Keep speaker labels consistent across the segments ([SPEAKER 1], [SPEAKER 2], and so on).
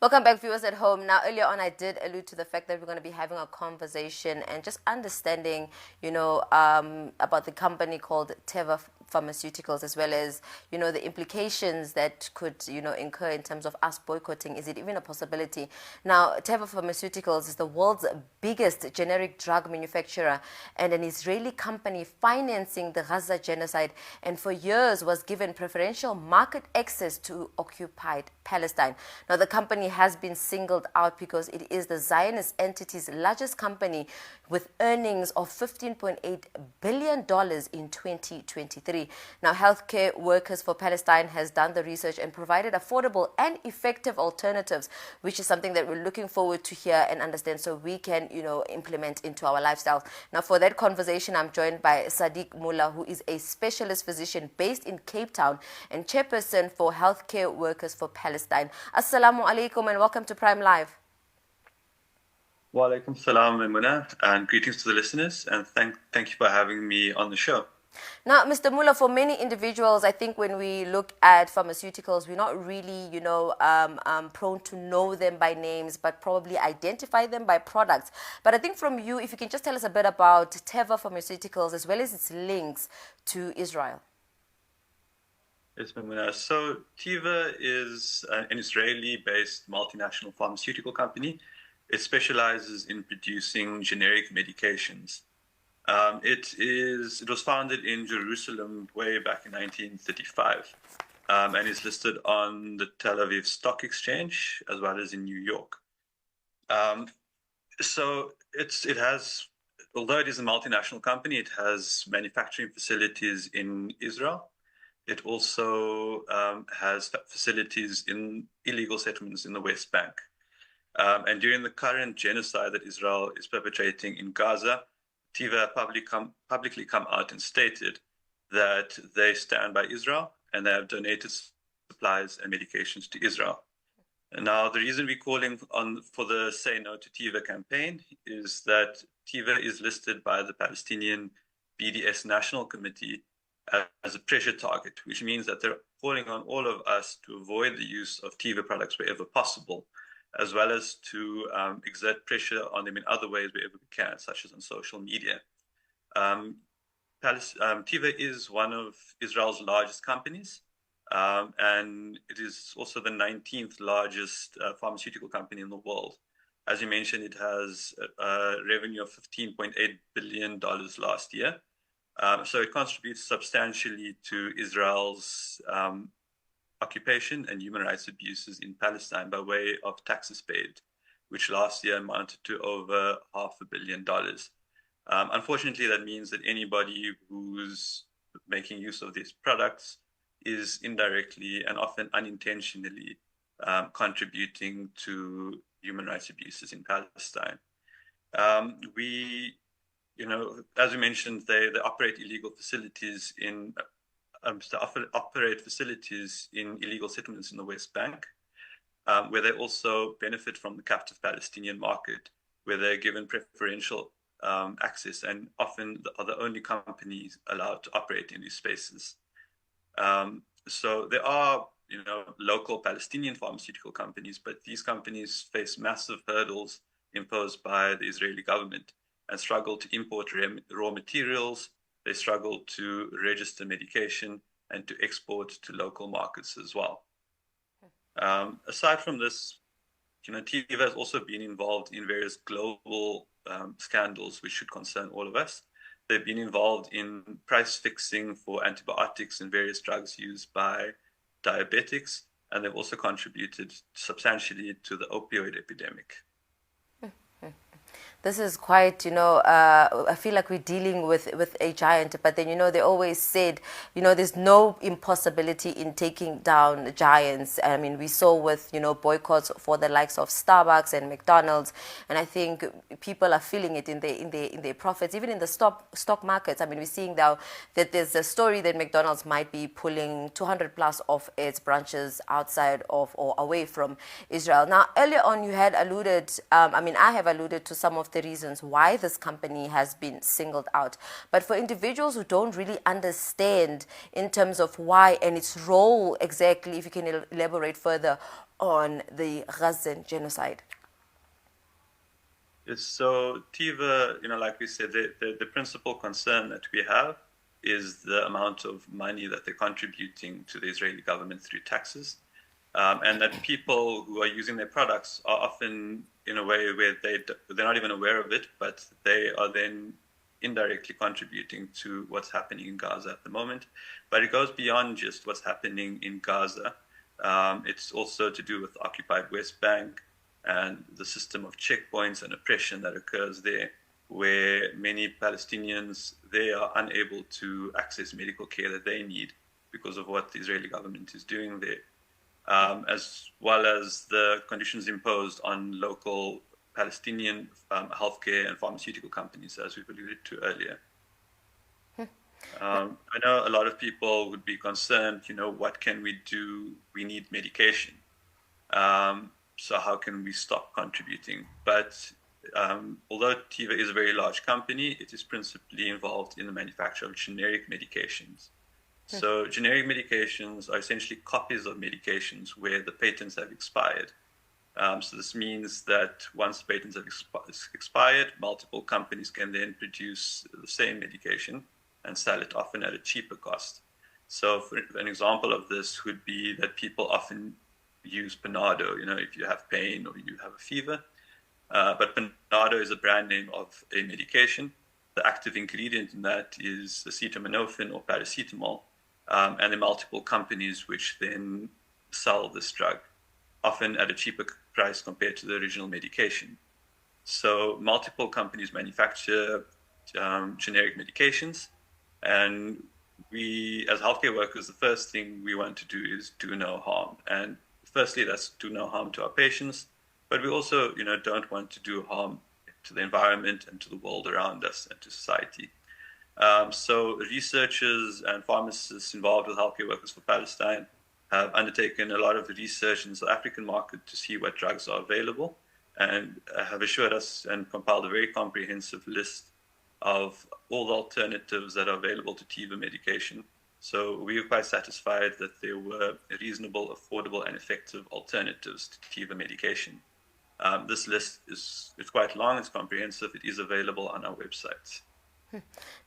[SPEAKER 1] Welcome back, viewers at home. Now, earlier on, I did allude to the fact that we're going to be having a conversation and just understanding, about the company called Teva Pharmaceuticals, as well as, the implications that could, incur in terms of us boycotting. Is it even a possibility? Now, Teva Pharmaceuticals is the world's biggest generic drug manufacturer and an Israeli company financing the Gaza genocide, and for years was given preferential market access to occupied Palestine. Now, the company has been singled out because it is the Zionist entity's largest company, with earnings of $15.8 billion in 2023. Now, Healthcare Workers for Palestine has done the research and provided affordable and effective alternatives, which is something that we're looking forward to hear and understand so we can, implement into our lifestyles. Now, for that conversation, I'm joined by Moolla, who is a specialist physician based in Cape Town and chairperson for Healthcare Workers for Palestine. Assalamu alaikum and welcome to Prime Live.
[SPEAKER 2] Wa alaikum salam, Maimuna, and greetings to the listeners, and thank you for having me on the show.
[SPEAKER 1] Now, Mr. Moolla, for many individuals, I think when we look at pharmaceuticals, we're not really, prone to know them by names, but probably identify them by products. But I think from you, if you can just tell us a bit about Teva Pharmaceuticals as well as its links to Israel.
[SPEAKER 2] Yes, Maimuna. So Teva is an Israeli-based multinational pharmaceutical company. It specializes in producing generic medications. It was founded in Jerusalem way back in 1935, and is listed on the Tel Aviv Stock Exchange as well as in New York. So it has, although it is a multinational company, it has manufacturing facilities in Israel. It also has facilities in illegal settlements in the West Bank. And during the current genocide that Israel is perpetrating in Gaza, Teva publicly come out and stated that they stand by Israel and they have donated supplies and medications to Israel. And now, the reason we're calling for the Say No to Teva campaign is that Teva is listed by the Palestinian BDS National Committee as a pressure target, which means that they're calling on all of us to avoid the use of Teva products wherever possible, as well as to exert pressure on them in other ways wherever we can, such as on social media. Teva is one of Israel's largest companies, and it is also the 19th largest pharmaceutical company in the world. As you mentioned, it has a revenue of $15.8 billion last year. So it contributes substantially to Israel's occupation and human rights abuses in Palestine by way of taxes paid, which last year amounted to over $500 million. Unfortunately, that means that anybody who's making use of these products is indirectly and often unintentionally contributing to human rights abuses in Palestine. As we mentioned, they operate illegal facilities operate facilities in illegal settlements in the West Bank, where they also benefit from the captive Palestinian market, where they're given preferential access and often are the only companies allowed to operate in these spaces. So there are, local Palestinian pharmaceutical companies, but these companies face massive hurdles imposed by the Israeli government and struggle to import raw materials. They struggle to register medication and to export to local markets as well. Aside from this, Teva has also been involved in various global scandals which should concern all of us. They've been involved in price fixing for antibiotics and various drugs used by diabetics, and they've also contributed substantially to the opioid epidemic.
[SPEAKER 1] This is quite, I feel like we're dealing with a giant, but then, they always said, there's no impossibility in taking down giants. I mean, we saw with, boycotts for the likes of Starbucks and McDonald's, and I think people are feeling it in their profits, even in the stock markets. I mean, we're seeing now that there's a story that McDonald's might be pulling 200 plus of its branches outside of or away from Israel. Now, earlier on, you had alluded, I have alluded to some of the reasons why this company has been singled out. But for individuals who don't really understand in terms of why and its role exactly, if you can elaborate further on the Gazan genocide.
[SPEAKER 2] Yes, so Tiva, like we said, the principal concern that we have is the amount of money that they're contributing to the Israeli government through taxes. And that people who are using their products are often in a way where they're not even aware of it, but they are then indirectly contributing to what's happening in Gaza at the moment. But it goes beyond just what's happening in Gaza. It's also to do with the occupied West Bank and the system of checkpoints and oppression that occurs there, where many Palestinians, they are unable to access medical care that they need because of what the Israeli government is doing there. As well as the conditions imposed on local Palestinian healthcare and pharmaceutical companies, as we've alluded to earlier. I know a lot of people would be concerned, what can we do? We need medication. So how can we stop contributing? But although Tiva is a very large company, it is principally involved in the manufacture of generic medications. So generic medications are essentially copies of medications where the patents have expired. So this means that once patents have expired, multiple companies can then produce the same medication and sell it often at a cheaper cost. So for an example of this would be that people often use Panado, if you have pain or you have a fever. But Panado is a brand name of a medication. The active ingredient in that is acetaminophen or paracetamol. And there are multiple companies which then sell this drug, often at a cheaper price compared to the original medication. So multiple companies manufacture generic medications, and we, as healthcare workers, the first thing we want to do is do no harm. And firstly, that's do no harm to our patients, but we also, don't want to do harm to the environment and to the world around us and to society. So researchers and pharmacists involved with healthcare workers for Palestine have undertaken a lot of research in the South African market to see what drugs are available, and have assured us and compiled a very comprehensive list of all the alternatives that are available to Tiva medication. So we were quite satisfied that there were reasonable, affordable, and effective alternatives to Tiva medication. This list is quite long, it's comprehensive, it is available on our website.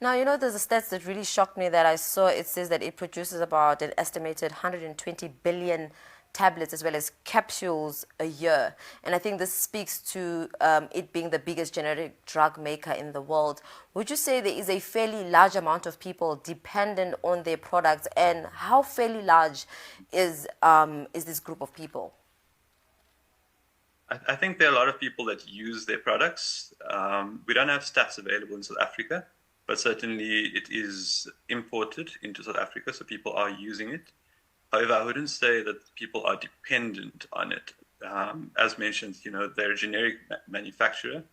[SPEAKER 1] Now, there's a stats that really shocked me that I saw. It says that it produces about an estimated 120 billion tablets as well as capsules a year. And I think this speaks to it being the biggest generic drug maker in the world. Would you say there is a fairly large amount of people dependent on their products? And how fairly large is this group of people?
[SPEAKER 2] I think there are a lot of people that use their products. We don't have stats available in South Africa, but certainly it is imported into South Africa, so people are using it. However, I wouldn't say that people are dependent on it. As mentioned, they're a generic manufacturer.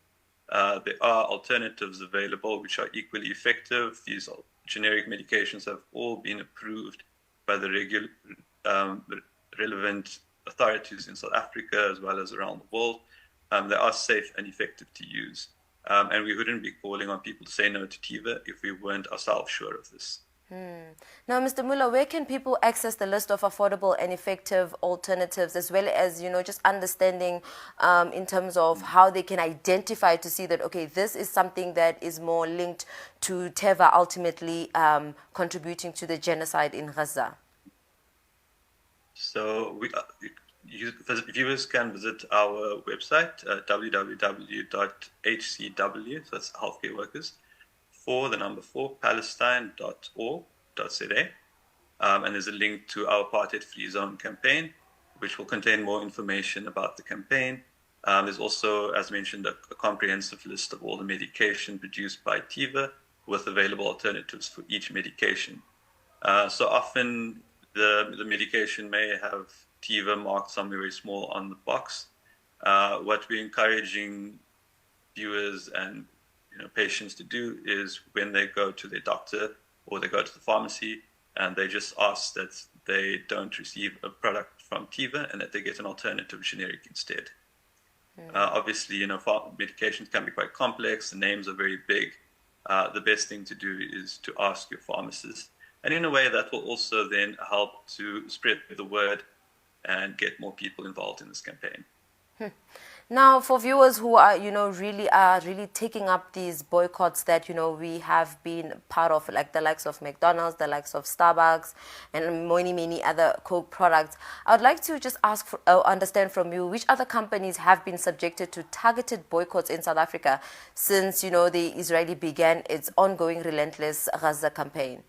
[SPEAKER 2] There are alternatives available which are equally effective. These generic medications have all been approved by the relevant authorities in South Africa as well as around the world. They are safe and effective to use. And we wouldn't be calling on people to say no to Tiva if we weren't ourselves sure of this.
[SPEAKER 1] Now, Mr. Moolla, where can people access the list of affordable and effective alternatives, as well as, just understanding in terms of how they can identify to see that, okay, this is something that is more linked to Teva ultimately contributing to the genocide in Gaza?
[SPEAKER 2] So viewers can visit our website, www.hcw, so that's healthcare workers, for the number 4, palestine.org.za. And there's a link to our apartheid free zone campaign, which will contain more information about the campaign. There's also, as mentioned, a comprehensive list of all the medication produced by Tiva with available alternatives for each medication. So often the medication may have Tiva marked somewhere very small on the box. What we're encouraging viewers and patients to do is when they go to their doctor or they go to the pharmacy and they just ask that they don't receive a product from Tiva and that they get an alternative generic instead. Obviously, medications can be quite complex. The names are very big. The best thing to do is to ask your pharmacist. And in a way, that will also then help to spread the word and get more people involved in this campaign.
[SPEAKER 1] Now, for viewers who are, really taking up these boycotts that, we have been part of, like the likes of McDonald's, the likes of Starbucks, and many other Coke products, I would like to just understand from you, which other companies have been subjected to targeted boycotts in South Africa since, the Israeli began its ongoing relentless Gaza campaign?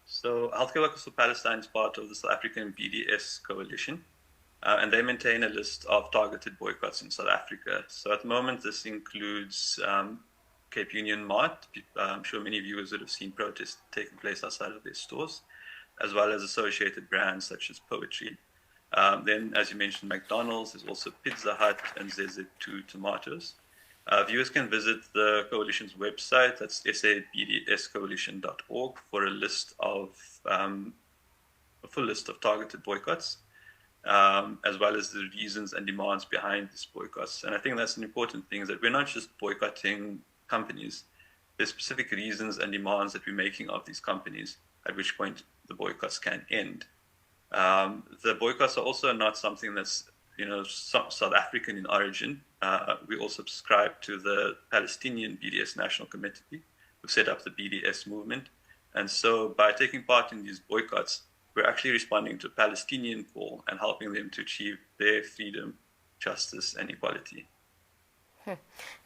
[SPEAKER 2] So, Healthcare Workers for Palestine is part of the South African BDS coalition. And they maintain a list of targeted boycotts in South Africa. So at the moment, this includes Cape Union Mart. I'm sure many viewers would have seen protests taking place outside of their stores, as well as associated brands such as Poetry. Then, as you mentioned, McDonald's. There's also Pizza Hut and ZZ2 Tomatoes. Viewers can visit the coalition's website. That's sabdscoalition.org for a full list of targeted boycotts. As well as the reasons and demands behind these boycotts. And I think that's an important thing, is that we're not just boycotting companies. There's specific reasons and demands that we're making of these companies, at which point the boycotts can end. The boycotts are also not something that's South African in origin. We also subscribe to the Palestinian BDS National Committee, who set up the BDS movement. And so by taking part in these boycotts, we're actually responding to a Palestinian call and helping them to achieve their freedom, justice, and equality.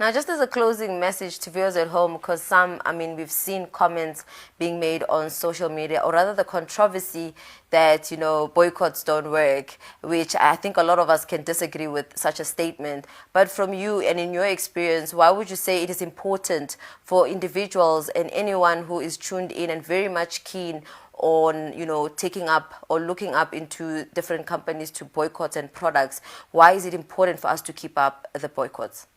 [SPEAKER 1] Now, just as a closing message to viewers at home, because we've seen comments being made on social media, or rather the controversy that, boycotts don't work, which I think a lot of us can disagree with such a statement. But from you and in your experience, why would you say it is important for individuals and anyone who is tuned in and very much keen on, taking up or looking up into different companies to boycotts and products? Why is it important for us to keep up the boycotts?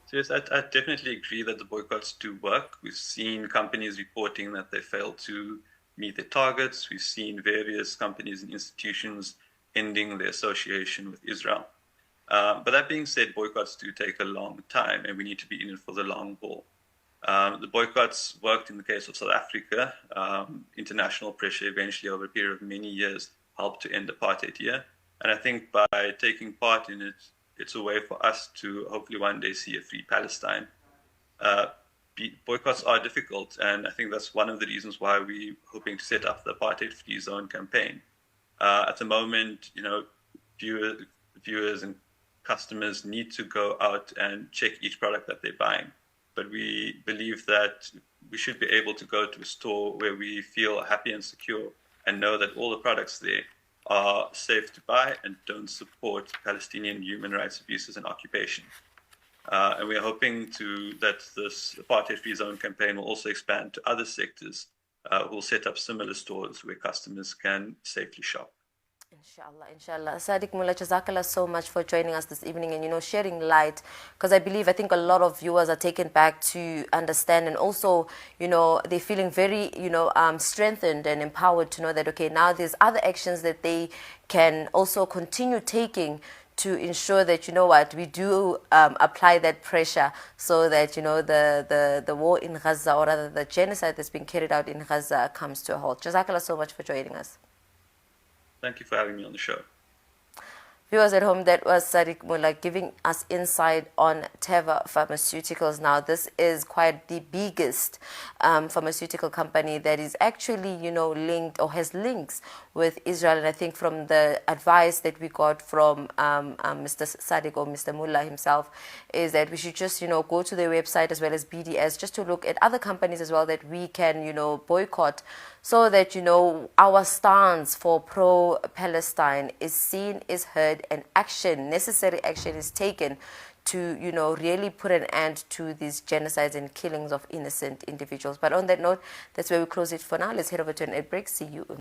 [SPEAKER 2] So yes, I definitely agree that the boycotts do work. We've seen companies reporting that they failed to meet their targets. We've seen various companies and institutions ending their association with Israel. But that being said, boycotts do take a long time, and we need to be in it for the long haul. The boycotts worked in the case of South Africa. International pressure eventually over a period of many years helped to end apartheid here. And I think by taking part in it, it's a way for us to hopefully one day see a free Palestine. Boycotts are difficult, and I think that's one of the reasons why we're hoping to set up the apartheid-free zone campaign. At the moment, viewers and customers need to go out and check each product that they're buying. But we believe that we should be able to go to a store where we feel happy and secure and know that all the products there are safe to buy and don't support Palestinian human rights abuses and occupation. And we are hoping that this apartheid-free zone campaign will also expand to other sectors who will set up similar stores where customers can safely shop.
[SPEAKER 1] Inshallah. Sadiq Moolla, jazakallah so much for joining us this evening and, sharing light, because I think a lot of viewers are taken back to understand, and also, they're feeling very, strengthened and empowered to know that, okay, now there's other actions that they can also continue taking to ensure that, we do apply that pressure so that, the war in Gaza, or rather the genocide that's been carried out in Gaza, comes to a halt. Jazakallah so much for joining us.
[SPEAKER 2] Thank you for having me on the show.
[SPEAKER 1] Viewers at home, that was Sadiq Moolla giving us insight on Teva Pharmaceuticals. Now, this is quite the biggest pharmaceutical company that is actually, linked or has links with Israel. And I think from the advice that we got from Mr. Sadiq or Mr. Moolla himself is that we should just, go to their website as well as BDS, just to look at other companies as well that we can, boycott, so that, our stance for pro-Palestine is seen, is heard, and necessary action is taken to, really put an end to these genocides and killings of innocent individuals. But on that note, that's where we close it for now. Let's head over to an ad break. See you.